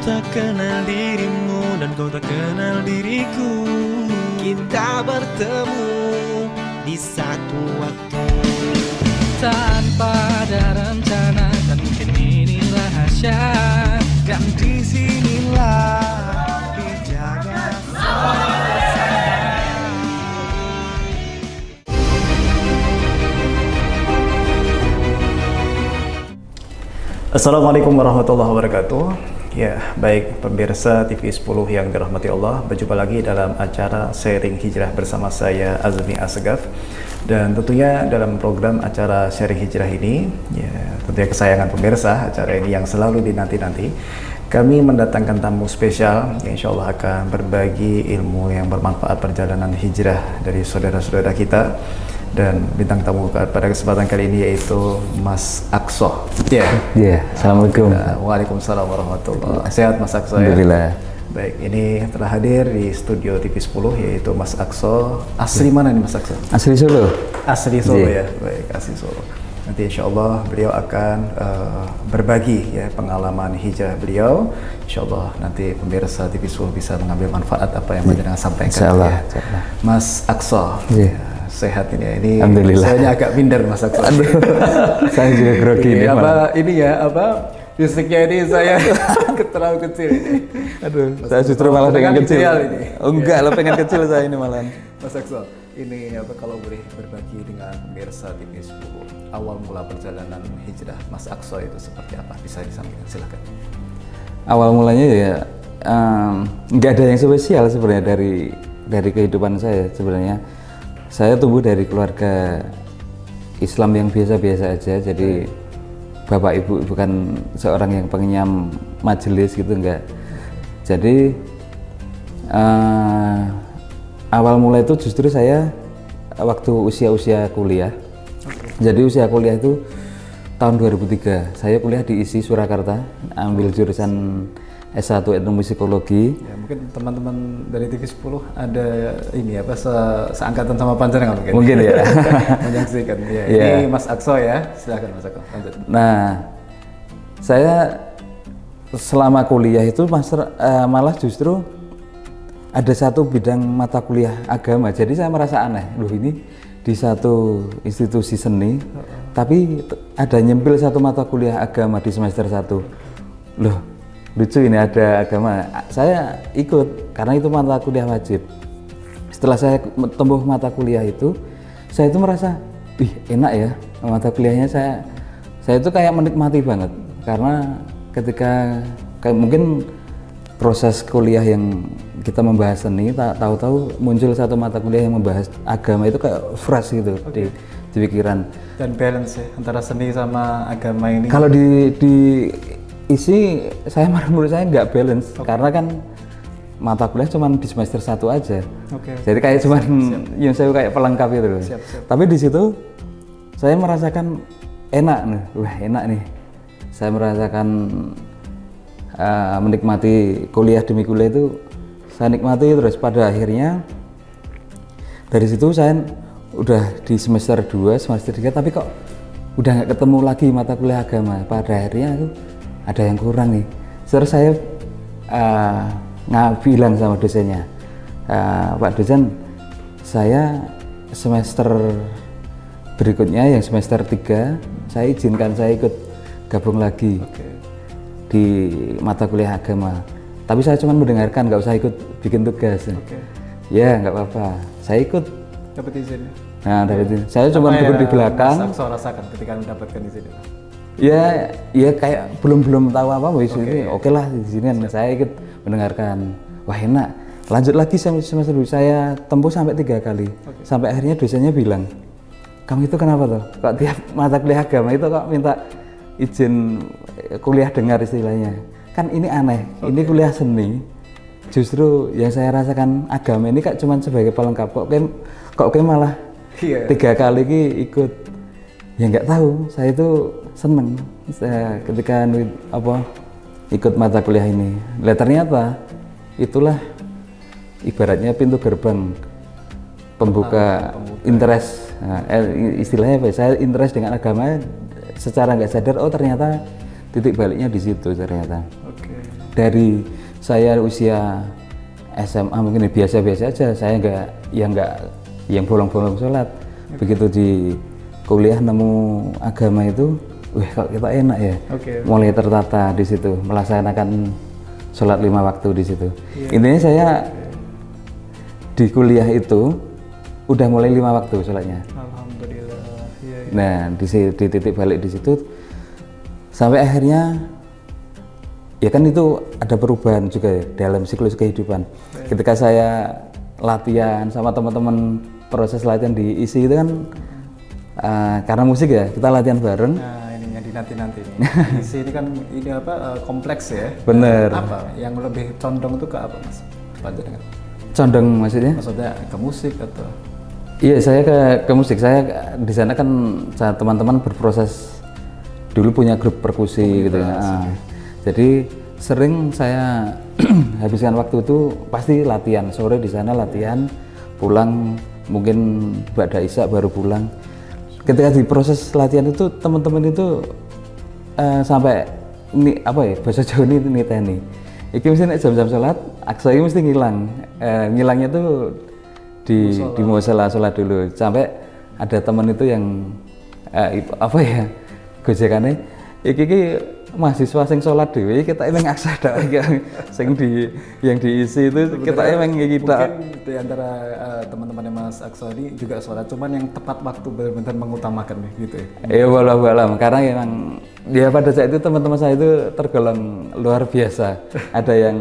tak kenal dirimu dan kau tak kenal diriku. Kita bertemu di satu waktu tanpa ada rencana, dan mungkin ini rahasia. Dan disinilah dijaga. Assalamualaikum warahmatullahi wabarakatuh. Ya, baik pemirsa TV 10 yang dirahmati Allah, berjumpa lagi dalam acara Sharing Hijrah bersama saya Azmi Asgaf. Dan tentunya dalam program acara Sharing Hijrah ini, ya tentunya kesayangan pemirsa, acara ini yang selalu dinanti-nanti, kami mendatangkan tamu spesial yang insya Allah akan berbagi ilmu yang bermanfaat perjalanan hijrah dari saudara-saudara kita. Dan bintang tamu pada kesempatan kali ini yaitu Mas Aqsa. Assalamualaikum. Waalaikumsalam warahmatullahi wabarakatuh. Sehat Mas Aqsa ya? Alhamdulillah. Baik, ini telah hadir di studio TV 10 yaitu Mas Aqsa. Asli mana nih Mas Aqsa? Asli Solo. Asli Solo ya? Baik, asli Solo. Nanti insya Allah beliau akan berbagi ya pengalaman hijrah beliau. Insya Allah nanti pemirsa TV 10 bisa mengambil manfaat apa yang Bapak sampaikan. Insya Allah. Mas Aqsa. Sehat ini ya. Ini alhamdulillah. Saya agak minder Mas Aqsa. Saya juga grogi ini. Fisiknya ini saya terlalu kecil ini. Aduh, saya justru malah pengen kecil. Ini. Oh, enggak lah, pengen kecil saya ini malah. Mas Aqsa, ini kalau boleh berbagi dengan pemirsa TV 10, awal mula perjalanan hijrah Mas Aqsa itu seperti apa? Bisa disampaikan, silakan. Awal mulanya ya nggak ada yang spesial sebenarnya dari kehidupan saya sebenarnya. Saya tumbuh dari keluarga Islam yang biasa-biasa aja, jadi bapak ibu bukan seorang yang pengenyam majelis gitu, enggak. Jadi awal mulai itu justru saya waktu usia kuliah. Jadi usia kuliah itu tahun 2003, saya kuliah di ISI Surakarta, ambil jurusan S1 Etnomi Psikologi. Ya, mungkin teman-teman dari TV 10 ada ini seangkatan sama panjenengan mungkin. Mungkin ya. Menyaksikan. Ya. Ya. Ini Mas Aqsa ya. Silakan Mas Aqsa. Lanjut. Nah, saya selama kuliah itu malah justru ada satu bidang mata kuliah agama. Jadi saya merasa aneh. Loh, ini di satu institusi seni, tapi ada nyempil satu mata kuliah agama di semester 1. Loh, lucu ini ada agama. Saya ikut karena itu mata kuliah wajib. Setelah saya tempuh mata kuliah itu, saya itu merasa, enak ya mata kuliahnya. Saya itu kayak menikmati banget karena ketika kayak mungkin proses kuliah yang kita membahas seni, tahu-tahu muncul satu mata kuliah yang membahas agama, itu kayak fresh gitu di pikiran. Dan balance ya antara seni sama agama ini. Kalau di isi saya menurut saya nggak balance karena kan mata kuliah cuma di semester 1 aja. Jadi kayak cuma yang saya kayak pelengkap itu. Tapi di situ saya merasakan enak nih. Wah, enak nih. Saya merasakan menikmati kuliah demi kuliah itu saya nikmati terus. Pada akhirnya dari situ saya udah di semester 2, semester 3 tapi kok udah nggak ketemu lagi mata kuliah agama. Pada akhirnya aku ada yang kurang nih. Terus saya bilang sama dosennya, Pak dosen, saya semester berikutnya yang semester 3 saya izinkan saya ikut gabung lagi di mata kuliah agama. Tapi saya cuma mendengarkan, nggak usah ikut bikin tugas. Ya nggak apa-apa, saya ikut. Dapat izin. Nah, dapat izin. Saya cuma duduk di belakang. Mas Aqsa rasakan ketika mendapatkan izin itu. Ya kayak belum tahu apa ini. Oke lah di sini saya ikut mendengarkan. Wah, enak. Lanjut lagi semester 2 saya tempuh sampai 3 kali. Sampai akhirnya dosennya bilang, "Kamu itu kenapa tuh? Kok tiap mata kuliah agama itu kok minta izin kuliah dengar istilahnya? Kan ini aneh. Ini kuliah seni. Justru yang saya rasakan agama ini kak cuman sebagai pelengkap. Kok malah 3 kali ikut." Ya nggak tahu, saya itu seneng ketika ikut mata kuliah ini. Lihat ternyata itulah ibaratnya pintu gerbang pembuka interest. Nah, istilahnya apa? Saya interest dengan agama secara nggak sadar. Oh ternyata titik baliknya di situ ternyata. dari saya usia SMA mungkin biasa-biasa aja, saya nggak yang bolong-bolong sholat. Begitu di kuliah nemu agama itu, wih kok kita enak ya, mulai tertata di situ, melaksanakan sholat 5 waktu di situ. Intinya saya di kuliah itu udah mulai 5 waktu sholatnya. Alhamdulillah. Nah di titik balik di situ sampai akhirnya ya kan itu ada perubahan juga ya dalam siklus kehidupan. Ketika saya latihan sama teman-teman, proses latihan di isi itu kan karena musik ya, kita latihan bareng. Nah ini yang dinanti-nanti nih. Isi ini kan ini apa kompleks ya. Bener. Apa yang lebih condong itu ke apa Mas? Panjenengan? Condong maksudnya? Maksudnya ke musik atau? Iya, saya ke musik. Saya di sana kan teman-teman berproses dulu punya grup perkusi gitu ya. Jadi sering saya habiskan waktu itu pasti latihan, sore di sana latihan, pulang mungkin ba'da isya baru pulang. Ketika di proses latihan itu teman-teman itu sampai ini apa ya, bahasa Jawa ini niteni. Iki mesti nek jam-jam sholat, aksa ini mesti ngilang. Ngilangnya tuh di musala sholat dulu. Sampai ada teman itu yang apa ya, gojekannya iki mahasiswa sing sholat dewe kita emang aksa dak sing yang diisi itu sebenarnya kita emang kita mungkin di antara teman-teman Mas Aksa ini juga sholat, cuman yang tepat waktu benar-benar mengutamakan gitu ya. Iya walau karena emang ya pada saat itu teman-teman saya itu tergolong luar biasa. Ada yang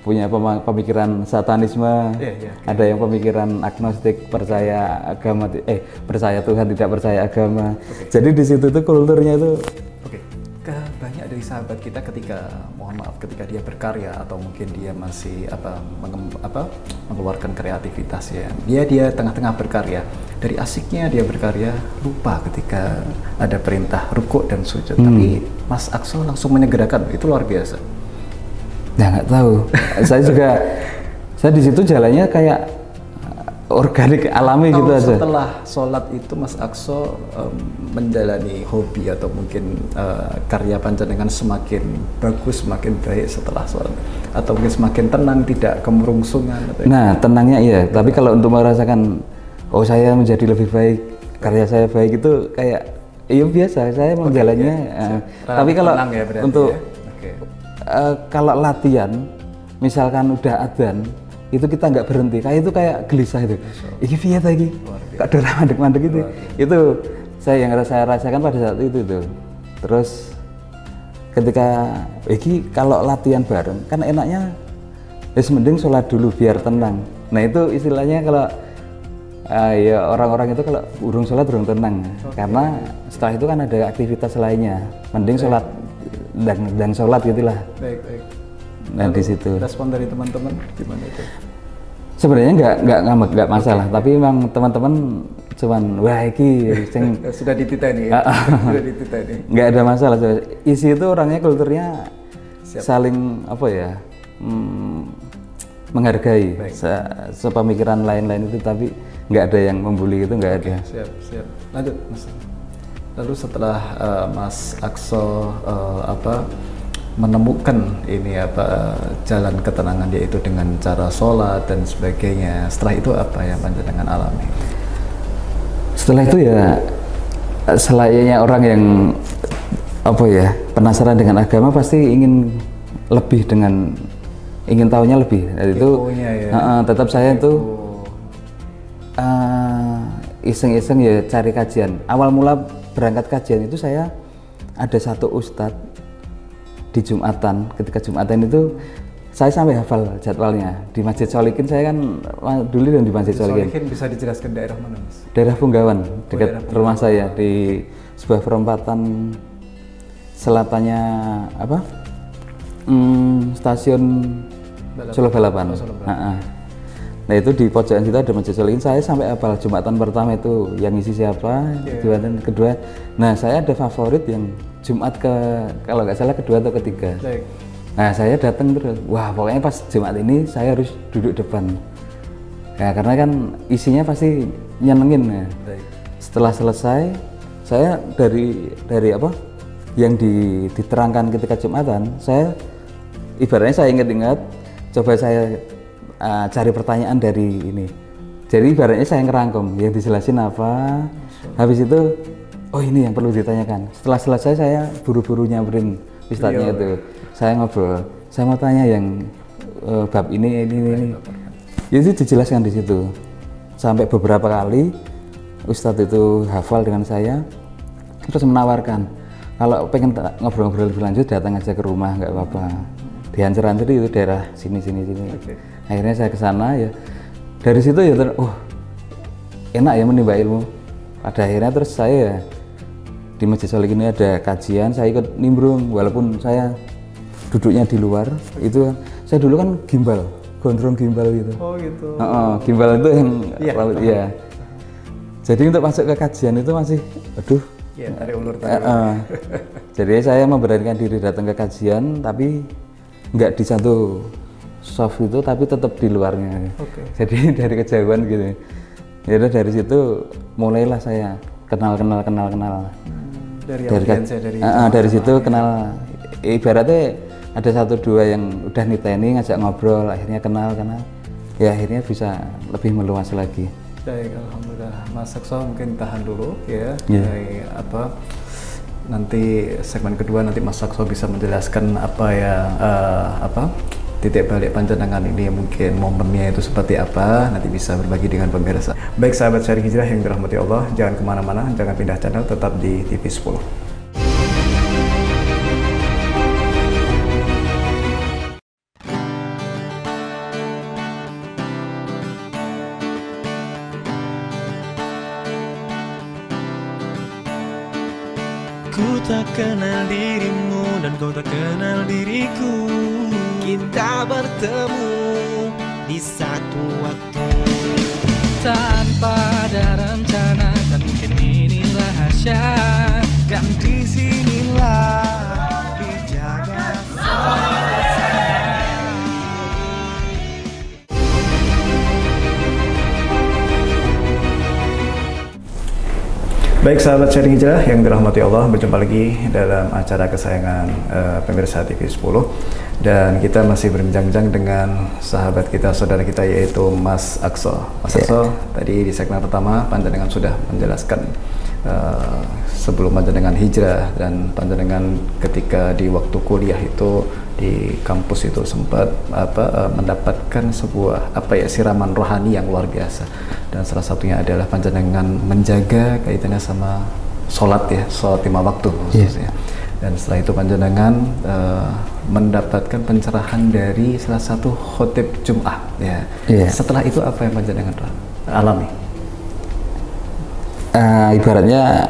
punya pemikiran satanisme, ada yang pemikiran agnostik, percaya agama, percaya Tuhan tidak percaya agama. Jadi di situ tuh kulturnya itu banyak dari sahabat kita ketika ketika dia berkarya atau mungkin dia masih mengeluarkan kreativitas ya, dia tengah-tengah berkarya, dari asiknya dia berkarya lupa ketika ada perintah rukuk dan sujud. Tapi Mas Aksa langsung menyegerakan, itu luar biasa. Ya nggak tahu, saya di situ jalannya kayak organik alami gitu aja. Setelah sholat itu Mas Aksa menjalani hobi atau mungkin karya panjenengan semakin bagus, semakin baik setelah sholat, atau mungkin semakin tenang, tidak kemurungsungan atau nah tenangnya iya, tapi kalau untuk merasakan saya menjadi lebih baik, karya saya baik itu kayak iya biasa, saya menjalannya tapi kalau ya, untuk kalau latihan misalkan udah adzan itu kita nggak berhenti, kayak itu kayak gelisah itu. Iki piye ta iki? Kok ora mandek-mandek itu. Itu saya yang saya rasakan pada saat itu tuh. Terus ketika iki kalau latihan bareng kan enaknya mending sholat dulu biar tenang. Nah itu istilahnya kalau ya orang-orang itu kalau urung sholat urung tenang. Karena setelah itu kan ada aktivitas lainnya. Mending sholat dan sholat gitulah. Baik. Nah di situ respon dari teman-teman gimana itu? Sebenarnya nggak masalah, tapi memang teman-teman cuman wah iki sing sudah dititeni ya. Sudah dititeni. Nggak ada masalah. Isi itu orangnya kulturnya saling apa ya, menghargai sepemikiran lain-lain itu, tapi nggak ada yang membuli itu, nggak ada. Siap. Lanjut Mas. Lalu setelah Mas Aksa menemukan ini jalan ketenangan, yaitu dengan cara sholat dan sebagainya, setelah itu apa yang panjenengan alami? Setelah itu ya selayaknya orang yang penasaran dengan agama pasti ingin lebih, ingin tahunya lebih. Itu tetap saya itu iseng-iseng ya cari kajian. Awal mula berangkat kajian itu saya ada satu ustadz di Jumatan. Ketika Jumatan itu saya sampai hafal jadwalnya. Di Masjid Sholikin, saya kan dulu dan di Masjid Sholikin. Bisa dijelaskan daerah mana Mas? Daerah Punggawan, dekat rumah saya, di sebuah perempatan selatannya stasiun Solo Balapan. Nah itu di pojokan situ ada Masjid Sholikin. Saya sampai hafal Jumatan pertama itu yang isi siapa, Jumatan kedua. Nah saya ada favorit yang Jumat kalau nggak salah kedua atau ketiga. Nah saya datang terus, wah pokoknya pas Jumat ini saya harus duduk depan. Ya karena kan isinya pasti nyenengin ya. Setelah selesai, saya dari apa yang diterangkan ketika Jumatan, saya ibaratnya saya ingat-ingat, coba saya cari pertanyaan dari ini. Jadi ibaratnya saya ngerangkum, yang dijelasin apa, habis itu, oh ini yang perlu ditanyakan. Setelah selesai saya buru-buru nyamperin ustadznya itu, saya ngobrol, saya mau tanya yang bab ini. Itu dijelaskan di situ. Sampai beberapa kali ustadz itu hafal dengan saya, terus menawarkan, kalau pengen ngobrol-ngobrol lebih lanjut datang aja ke rumah, nggak apa-apa. Di Ancur-Ancur itu daerah sini. Akhirnya saya ke sana ya. Dari situ ya, enak ya menimba ilmu. Pada akhirnya terus saya di Masjid Sholihin ini ada kajian, saya ikut nimbrung walaupun saya duduknya di luar. Itu saya dulu kan gimbal, gondrong gimbal gitu. Oh gitu. Gimbal itu yang ya. Jadi untuk masuk ke kajian itu masih, aduh. Iya, tarik ulur. Jadi saya memberanikan diri datang ke kajian, tapi nggak di satu soft itu, tapi tetap di luarnya. Jadi dari kejauhan gitu. Ya udah dari situ mulailah saya kenal. Dari situ kenal. Ibaratnya ada 1-2 yang udah niteni ngajak ngobrol, akhirnya kenal. Ya akhirnya bisa lebih meluas lagi. Baik, alhamdulillah. Mas Akso mungkin tahan dulu ya. Yeah. Nanti segmen kedua nanti Mas Akso bisa menjelaskan apa ya titik balik panjenengan ini, mungkin momennya itu seperti apa, nanti bisa berbagi dengan pemirsa. Baik sahabat Sharing Hijrah yang dirahmati Allah, jangan kemana-mana, jangan pindah channel, tetap di TV 10. Ku tak kenal dirimu dan kau tak kenal diriku. Kita bertemu di satu waktu tanpa ada rencana, dan mungkin ini rahasia. Dan disinilah dijaga. Baik sahabat Sharing Hijrah yang dirahmati Allah, berjumpa lagi dalam acara kesayangan pemirsa TV 10. Dan kita masih berbincang-bincang dengan sahabat kita, saudara kita, yaitu Mas Akso. Mas Akso, tadi di segmen pertama panjenengan sudah menjelaskan sebelum panjenengan hijrah dan panjenengan ketika di waktu kuliah itu di kampus itu sempat mendapatkan sebuah siraman rohani yang luar biasa, dan salah satunya adalah panjenengan menjaga kaitannya sama sholat 5 waktu khususnya. Dan setelah itu panjenengan mendapatkan pencerahan dari salah satu khotib Jum'ah ya. Setelah itu apa yang panjenengan alami? Ibaratnya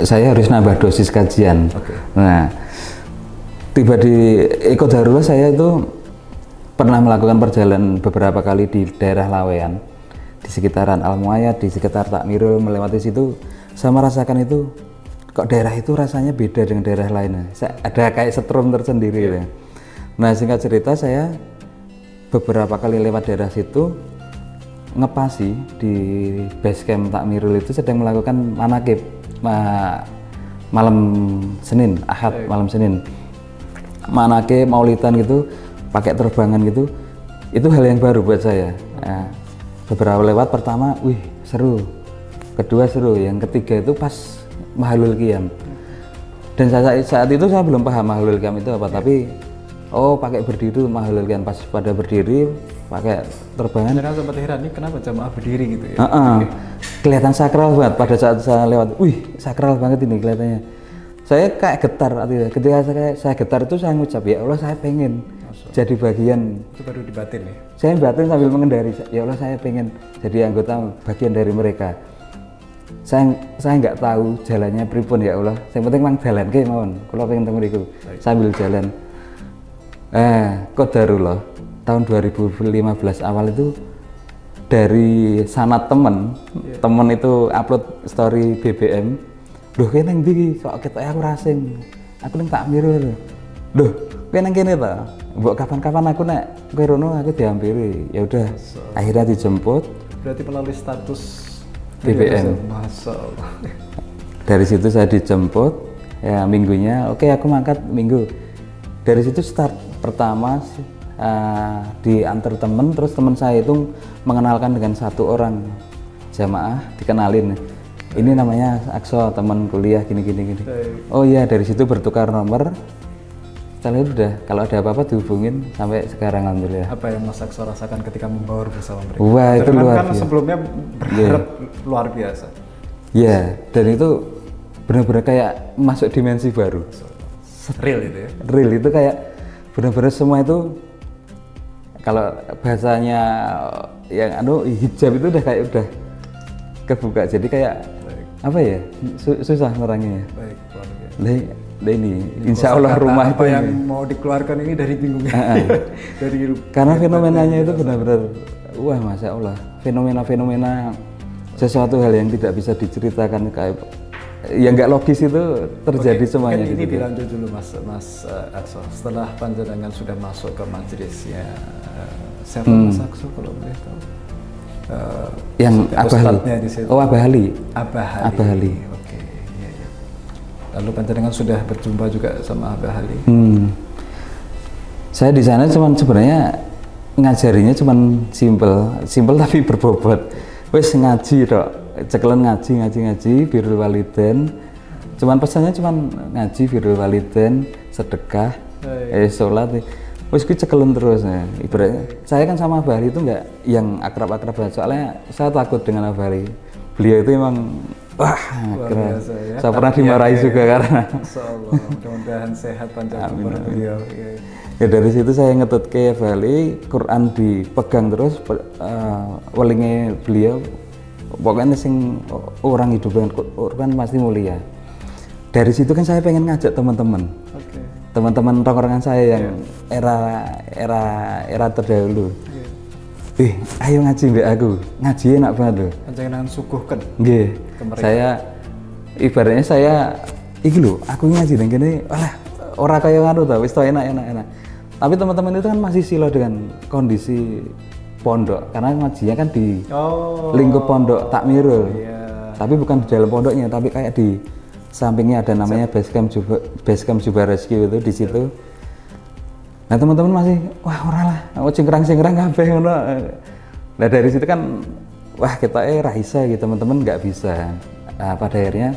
saya harus nambah dosis kajian. Nah, tiba di Eko Darullah, saya itu pernah melakukan perjalanan beberapa kali di daerah Laweyan, di sekitaran Al-Muayyad, di sekitar Takmirul, melewati situ saya merasakan itu kok daerah itu rasanya beda dengan daerah lainnya. Ada kayak setrum tersendiri gitu. Nah, singkat cerita, saya beberapa kali lewat daerah situ, ngepasi di base camp Takmirul itu sedang melakukan manakib malam Senin, Ahad malam Senin. Manakib, maulidan gitu, pakai terbangan gitu. Itu hal yang baru buat saya. Nah, beberapa lewat, pertama, wih seru. Kedua seru, yang ketiga itu pas Mahalul Qiyam. Dan saat itu saya belum paham Mahalul Qiyam itu apa, tapi pakai berdiri Mahalul Qiyam. Pas pada berdiri pakai terbangan. Jangan sempat heran, ini kenapa jamaah berdiri gitu ya? Kelihatan sakral banget pada saat saya lewat. Wih, sakral banget ini kelihatannya. Saya kayak getar artinya. Ketika saya getar itu saya ngucap, ya Allah saya pengen jadi bagian. Itu baru di batin ya? Saya batin sambil mengendari, ya Allah saya pengen jadi anggota bagian dari mereka. Saya nggak tahu jalannya pripun ya Allah. Yang penting mang jalan ke mawon. Kalau pengen temu iku sambil jalan. Qadarullah tahun 2015 awal itu dari sanad temen itu upload story BBM. Loh kowe nang ndi kok ketoke aku rasing. Aku ning Takmirul. Loh, kowe nang kene ta? Mbok kapan-kapan aku nek kowe rono aku dihampiri. Ya udah, akhirnya dijemput. Berarti melalui status BBM. Masya Allah. Dari situ saya dijemput, ya minggunya, oke aku mangkat minggu. Dari situ start pertama diantar temen, terus teman saya itu mengenalkan dengan satu orang jamaah, dikenalin. Ini namanya Akso, teman kuliah gini. Oh iya, dari situ bertukar nomor. Setelah itu udah, kalau ada apa-apa dihubungin sampai sekarang alhamdulillah. Apa yang Mas Akso rasakan ketika membaur bersama mereka? Wah, itu luar kan biasa. Sebelumnya berharap luar biasa. Ya, dan itu benar-benar kayak masuk dimensi baru. Real itu ya? Real itu kayak benar-benar semua itu, kalau bahasanya yang hijab itu udah kayak udah kebuka, jadi kayak apa ya, susah nerangnya. Baik, luar biasa. Lah ini insya Allah rumah apa itu yang mau dikeluarkan ini dari bingungnya. Dari karena fenomenanya itu benar-benar wah, masya Allah, fenomena sesuatu hal yang tidak bisa diceritakan, kayak yang nggak logis itu terjadi semuanya. Ini gitu. dilanjut dulu Mas Akso. Setelah panjenengan sudah masuk ke majelisnya, siapa Mas Akso kalau boleh tahu? Yang Abah Ali. Di situ. Oh, Abah Ali. Abah Ali. Oke, iya. Lalu panjenengan sudah berjumpa juga sama Abah Ali. Saya di sana cuman sebenarnya ngajarinya cuman simple tapi berbobot. Wes ngaji tok, cekelen ngaji birrul walidain. Cuman pesannya cuman ngaji birrul walidain, sedekah, sholat. Wes kuwi cekelen terus ya. Ibaratnya saya kan sama Abah Ali itu nggak yang akrab-akrab banget, soalnya saya takut dengan Abah Ali. Beliau itu emang wah, keren. Biasa, ya. Saya pernah dimarahi juga karena Insyaallah, mudah-mudahan sehat panjang umur beliau. Ya dari situ saya ngetut ke Abah Ali, Quran dipegang terus, welingnya beliau pokoknya sing orang hidup dengan Quran pasti mulia. Dari situ kan saya pengen ngajak teman-teman. Teman-teman tongkrongan saya yang era terdahulu. Ayo ngaji mbak aku, ngaji enak banget loh. Panjenengan suguhkan. Nggih. Saya ibaratnya saya iki lho, aku ngaji nang kene, alah ora kaya ngono ta, wis to enak. Tapi teman-teman itu kan masih silau dengan kondisi pondok, karena ngajinya kan di lingkup pondok Takmirul. Tapi bukan di dalam pondoknya, tapi kayak di sampingnya ada namanya Basecamp Juba Rescue itu di situ. Nah teman-teman masih wah ora lah, cingkrang kabeh ngono. Nah dari situ kan wah kita Raisa gitu, teman-teman nggak bisa. Nah, pada akhirnya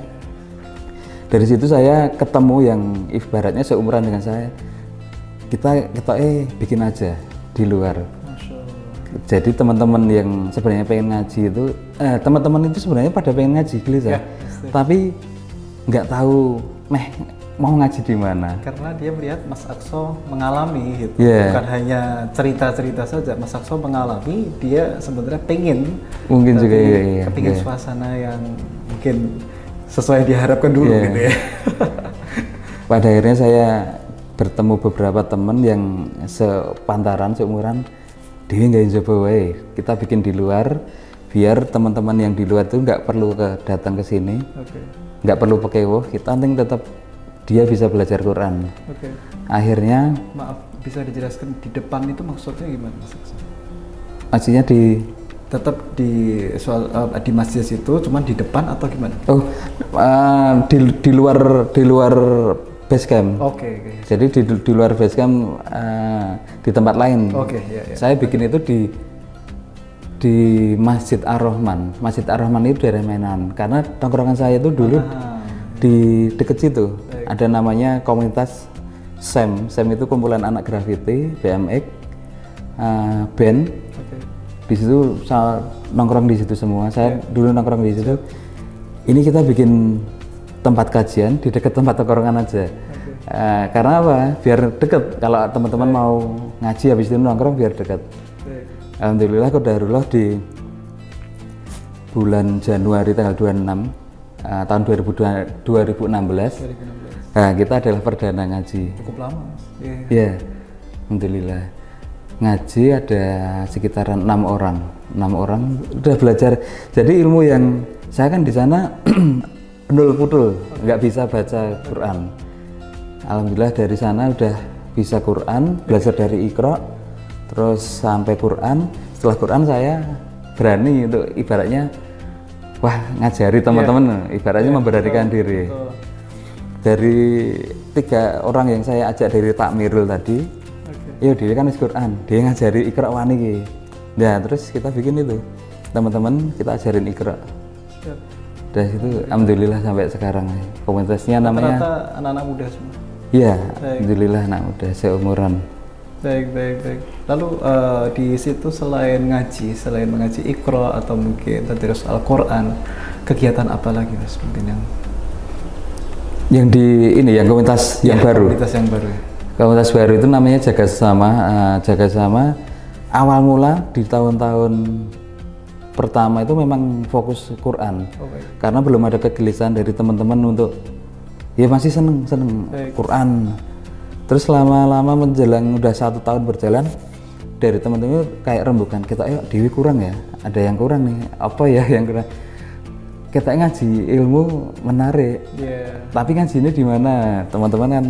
dari situ saya ketemu yang ibaratnya seumuran dengan saya. Kita bikin aja di luar. Jadi teman-teman yang sebenarnya pengen ngaji itu, teman-teman itu sebenarnya pada pengen ngaji gelisah, tapi nggak tahu mau ngaji di mana. Karena dia melihat Mas Akso mengalami gitu, bukan hanya cerita-cerita saja. Mas Akso mengalami, dia sebenarnya pengen, mungkin juga pengen suasana yang mungkin sesuai diharapkan dulu gitu ya. Pada akhirnya saya bertemu beberapa teman yang sepantaran, seumuran, dia nggak coba wae, kita bikin di luar, biar teman-teman yang di luar itu nggak perlu datang ke sini, nggak perlu pakai kita penting tetap dia bisa belajar Quran. Akhirnya, maaf, bisa dijelaskan di depan itu maksudnya gimana Mas Akso? Maksudnya tetap di masjid itu, cuman di depan atau gimana? Di luar Basecamp. Jadi di luar Basecamp, di tempat lain. Saya bikin itu di Masjid Ar-Rahman. Masjid Ar-Rahman itu daerah Menan. Karena tongkrongan saya itu dulu di dekat situ. Ada namanya komunitas SEM. SEM itu kumpulan anak graffiti, BMX, band. Di situ saya nongkrong di situ semua. Saya dulu nongkrong di situ. Ini kita bikin tempat kajian di dekat tempat tongkrongan aja. Karena apa? Biar deket. Kalau teman-teman mau ngaji habis itu nongkrong biar deket. Alhamdulillah qadarullah di bulan Januari tanggal 26 tahun 2016. Nah, kita adalah perdana ngaji. Cukup lama, Mas. Iya. Alhamdulillah. Ngaji ada sekitaran 6 orang. 6 orang udah belajar. Jadi ilmu yang saya kan di sana nol putul, nggak bisa baca Quran. Alhamdulillah dari sana udah bisa Quran, belajar dari Iqra, terus sampai Quran. Setelah Quran saya berani untuk ibaratnya ngajari teman-teman, ibaratnya memberanikan diri. Dari 3 orang yang saya ajak dari Takmirul tadi, ya dia kan wis Quran, dia ngajari Iqra wani iki. Nah, terus kita bikin itu. Teman-teman kita ajarin Iqra. Siap. Dari situ alhamdulillah sampai sekarang. Komunitasnya namanya Rata-rata anak-anak muda semua. iya, Baik. alhamdulillah anak muda seumuran. Baik. Lalu di situ selain mengaji Iqra atau mungkin tadarus Al-Qur'an, kegiatan apa lagi Mas mungkin Yang di ini yang komunitas yang baru. komunitas yang baru ya? Komunitas baru itu namanya Jaga Sesama. Jaga Sesama awal mula di tahun-tahun pertama itu memang fokus Quran. Oh, baik. Karena belum ada kegelisahan dari teman-teman untuk ya masih seneng Baik. Quran. Terus lama-lama menjelang udah 1 tahun berjalan, dari teman-teman kayak rembukan, kita ayo Dewi kurang ya, ada yang kurang nih, apa ya yang kurang? Kita ngaji ilmu menarik, Iya. tapi ngajinya di mana? Teman-teman kan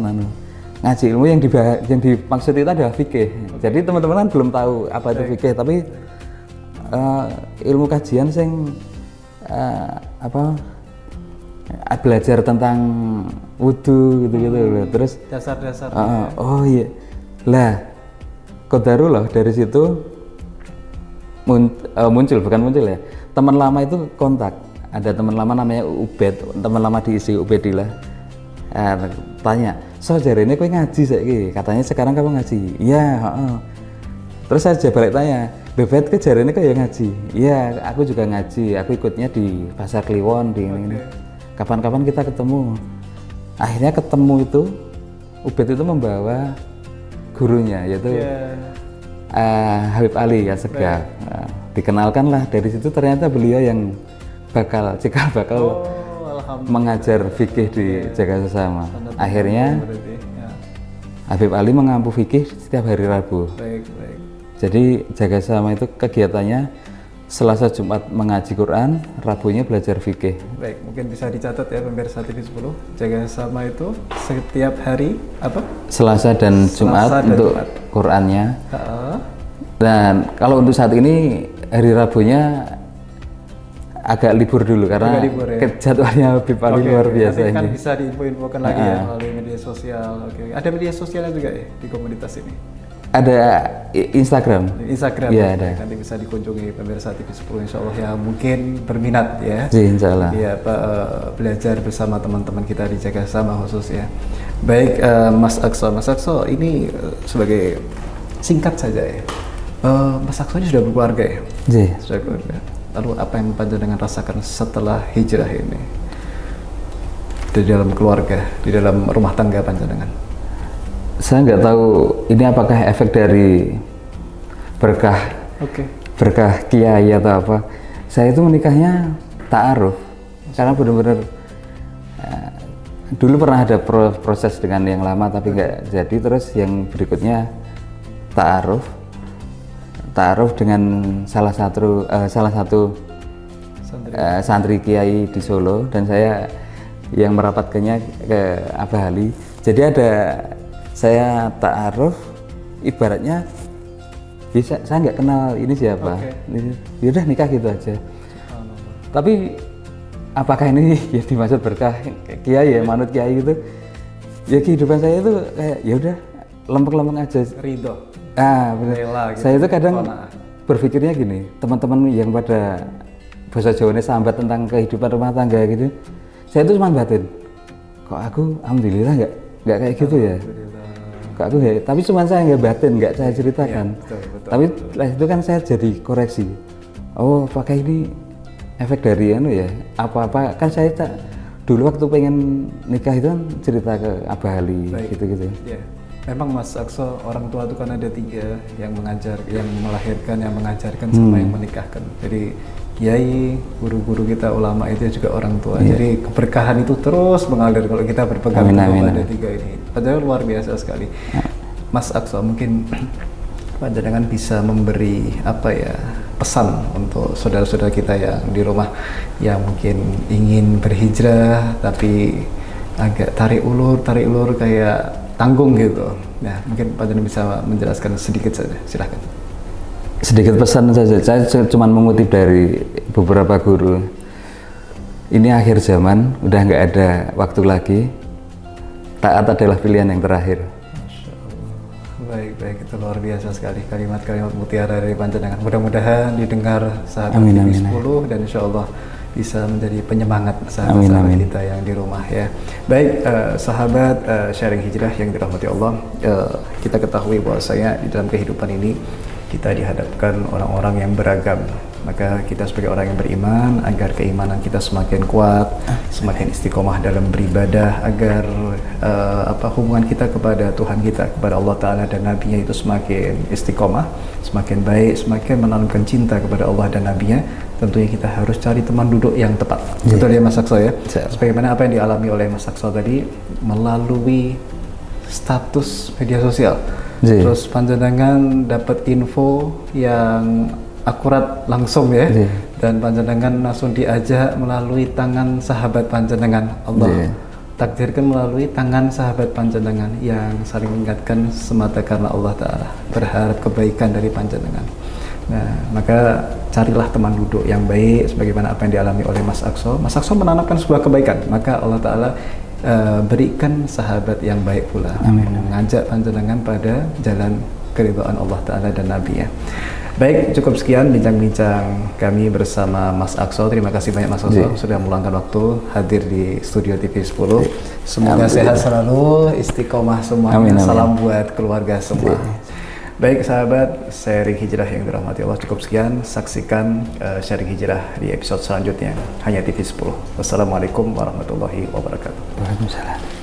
ngaji ilmu yang dimaksud itu adalah fikih. Jadi teman-teman kan belum tahu apa itu fikih, tapi ilmu kajian sing belajar tentang wudhu gitu-gitu loh. Terus Dasar-dasar. oh iya lah, qadarullah dari situ muncul ya, teman lama itu kontak. Ada teman lama namanya Ubed, teman lama diisi Ubedillah. Tanya, so jari ini kowe ngaji saiki? Katanya sekarang kamu ngaji. Iya, Terus saya balik tanya, Bebet ke jari ini kok ya ngaji? Iya, aku juga ngaji. Aku ikutnya di Pasar Kliwon di ini. Kapan-kapan kita ketemu. Akhirnya ketemu itu, Ubed itu membawa gurunya, yaitu Habib Ali Assegaf. Dikenalkanlah dari situ, ternyata beliau yang bakal mengajar fikih di Jaga Sesama. Akhirnya Habib Ali mengampu fikih setiap hari Rabu. Baik. Jadi Jaga Sesama itu kegiatannya Selasa Jumat mengaji Quran, Rabunya belajar fikih. Baik, mungkin bisa dicatat ya pemirsa TV 10. Jaga Sesama itu setiap hari apa? Selasa dan Jumat untuk Qurannya. Dan kalau untuk saat ini hari Rabunya agak libur dulu karena libur, ya? jadwalnya Habib Ali luar biasa nanti kan ini. bisa diinfo-infokan lagi ya melalui media sosial. Ada media sosialnya juga ya di komunitas ini? Ada Instagram. Iya, ada. Nanti bisa dikunjungi pemirsa TV 10 insya Allah yang mungkin berminat ya. Insya Allah. Iya, belajar bersama teman-teman kita di Jaga Sesama khusus ya. Baik, Mas Aqsa ini sebagai singkat saja ya. Mas Aqsa ini sudah berkeluarga ya? Sudah berkeluarga. Lalu apa yang panjenengan rasakan setelah hijrah ini di dalam keluarga, di dalam rumah tangga panjenengan? Saya nggak tahu ini apakah efek dari berkah kiai atau apa. Saya itu menikahnya ta'aruf karena benar-benar dulu pernah ada proses dengan yang lama tapi nggak jadi. Terus yang berikutnya ta'aruf dengan salah satu santri kiai di Solo, dan saya yang merapatkannya ke Abah Ali. Jadi saya ta'aruf ibaratnya bisa, saya nggak kenal ini siapa, yaudah nikah gitu aja. Tapi apakah ini ya dimaksud berkah kiai ya, manut kiai gitu? Ya kehidupan saya itu kayak ya udah lempeng-lempeng aja. Ridho. Bener. Gitu. Saya itu kadang berpikirnya gini, teman-teman yang pada bahasa Jawa ini sambat tentang kehidupan rumah tangga gitu, saya itu cuma batin, kok aku alhamdulillah nggak kayak gitu ya. Kok aku ya, tapi cuma saya nggak batin, nggak saya ceritakan. Betul. Tapi itu kan saya jadi koreksi. Oh, pakai ini efek dari ya. Apa-apa kan saya dulu waktu pengen nikah itu kan cerita ke Abah Ali gitu-gitu. Ya. Memang Mas Aqsa, orang tua itu kan ada 3, yang mengajar, yang melahirkan, yang mengajarkan, sama yang menikahkan. Jadi kiai, guru-guru kita, ulama itu juga orang tua. Jadi keberkahan itu terus mengalir kalau kita berpegang teguh pada 3 ini. Padahal luar biasa sekali. Mas Aqsa, mungkin panjenengan bisa memberi pesan untuk saudara-saudara kita yang di rumah yang mungkin ingin berhijrah tapi agak tarik ulur kayak tanggung gitu. Nah, mungkin panjenengan bisa menjelaskan sedikit saja, silahkan. Sedikit pesan saja, saya cuma mengutip dari beberapa guru. Ini akhir zaman, udah nggak ada waktu lagi. Taat adalah pilihan yang terakhir. Masya Allah. Baik, itu luar biasa sekali kalimat-kalimat mutiara dari panjenengan. Mudah-mudahan didengar sahabat TV 10 dan insya Allah bisa menjadi penyemangat sahabat-sahabat kita yang di rumah ya. Baik, sahabat sharing hijrah yang dirahmati Allah, kita ketahui bahwasanya di dalam kehidupan ini kita dihadapkan orang-orang yang beragam. Maka kita sebagai orang yang beriman, agar keimanan kita semakin kuat, semakin istiqomah dalam beribadah, agar hubungan kita kepada Tuhan kita, kepada Allah Ta'ala dan Nabi-Nya itu semakin istiqomah, semakin baik, semakin menanamkan cinta kepada Allah dan Nabi-Nya. Tentunya kita harus cari teman duduk yang tepat. Betul ya Mas Akso ya? Sebagaimana apa yang dialami oleh Mas Akso tadi, melalui status media sosial. Terus panjenengan dapat info yang akurat langsung ya, dan panjenengan langsung diajak melalui tangan sahabat panjenengan. Allah takdirkan melalui tangan sahabat panjenengan yang saling mengingatkan semata karena Allah Ta'ala, berharap kebaikan dari panjenengan. Nah, maka carilah teman duduk yang baik sebagaimana apa yang dialami oleh Mas Akso. Mas Akso menanamkan sebuah kebaikan, maka Allah Ta'ala berikan sahabat yang baik pula. Mengajak panjenengan pada jalan keridhaan Allah Ta'ala dan Nabi-Nya. Baik, cukup sekian bincang-bincang kami bersama Mas Akso. Terima kasih banyak Mas Akso sudah meluangkan waktu hadir di studio TV 10. Semoga sehat selalu, istiqomah semuanya. Salam buat keluarga semua. Baik sahabat sharing hijrah yang dirahmati Allah, cukup sekian. Saksikan sharing hijrah di episode selanjutnya hanya TV 10. Wassalamualaikum warahmatullahi wabarakatuh. Waalaikumsalam.